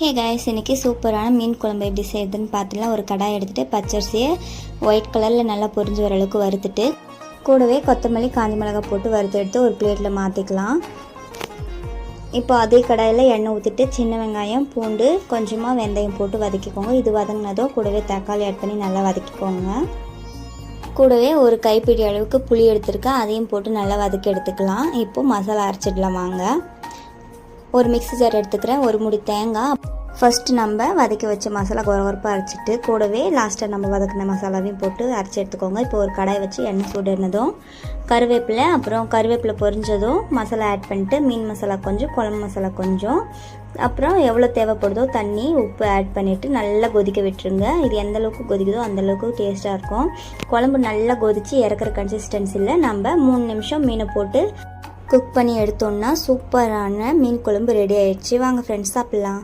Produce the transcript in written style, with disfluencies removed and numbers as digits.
Hey guys, இன்றைக்கி சூப்பரான மீன் குழம்பு எப்படி செய்யுதுன்னு பார்த்துலாம். ஒரு கடாய் எடுத்துகிட்டு பச்சரிசியை ஒயிட் கலரில் நல்லா பொரிஞ்சு வர அளவுக்கு வறுத்துட்டு கூடவே கொத்தமல்லி காஞ்ச மிளகாய் போட்டு வறுத்து எடுத்து ஒரு பிளேட்டில் மாற்றிக்கலாம். இப்போ அதே கடாயில் எண்ணெய் ஊற்றிட்டு சின்ன வெங்காயம், பூண்டு, கொஞ்சமாக வெந்தயம் போட்டு வதக்கிக்கோங்க. இது வதங்கினதோ கூடவே தக்காளி ஆட் பண்ணி நல்லா வதக்கிக்கோங்க. கூடவே ஒரு கைப்பிடி அளவுக்கு புளி எடுத்துருக்கேன், அதையும் போட்டு நல்லா வதக்கி எடுத்துக்கலாம். இப்போது மசாலா அரைச்சிடலாம் வாங்க. ஒரு மிக்ஸி ஜார் எடுத்துக்கிறேன், ஒரு முடி தேங்காய். ஃபஸ்ட்டு நம்ம வதக்கி வச்ச மசாலா குறப்பாக அரைச்சிட்டு கூடவே லாஸ்ட்டாக நம்ம வதக்கின மசாலாவையும் போட்டு அரைச்சி எடுத்துக்கோங்க. இப்போ ஒரு கடாய் வச்சு எண்ணெய் சூடுனதும் கருவேப்பிலை, அப்புறம் கருவேப்பிலை பொரிஞ்சதும் மசாலா ஆட் பண்ணிட்டு மீன் மசாலா கொஞ்சம், குழம்பு மசாலா கொஞ்சம், அப்புறம் எவ்வளோ தேவைப்படுதோ தண்ணி, உப்பு ஆட் பண்ணிவிட்டு நல்லா கொதிக்க விட்டுருங்க. இது எந்தளவுக்கு கொதிக்குதோ அந்தளவுக்கு டேஸ்ட்டாக இருக்கும். குழம்பு நல்லா கொதித்து இறக்குற கன்சிஸ்டன்சியில் நம்ம 3 நிமிஷம் மீனை போட்டு குக் பண்ணி எடுத்தோம்னா சூப்பரான மீன் குழம்பு ரெடி ஆயிடுச்சு. வாங்க ஃப்ரெண்ட்ஸ் சாப்பிட்லாம்.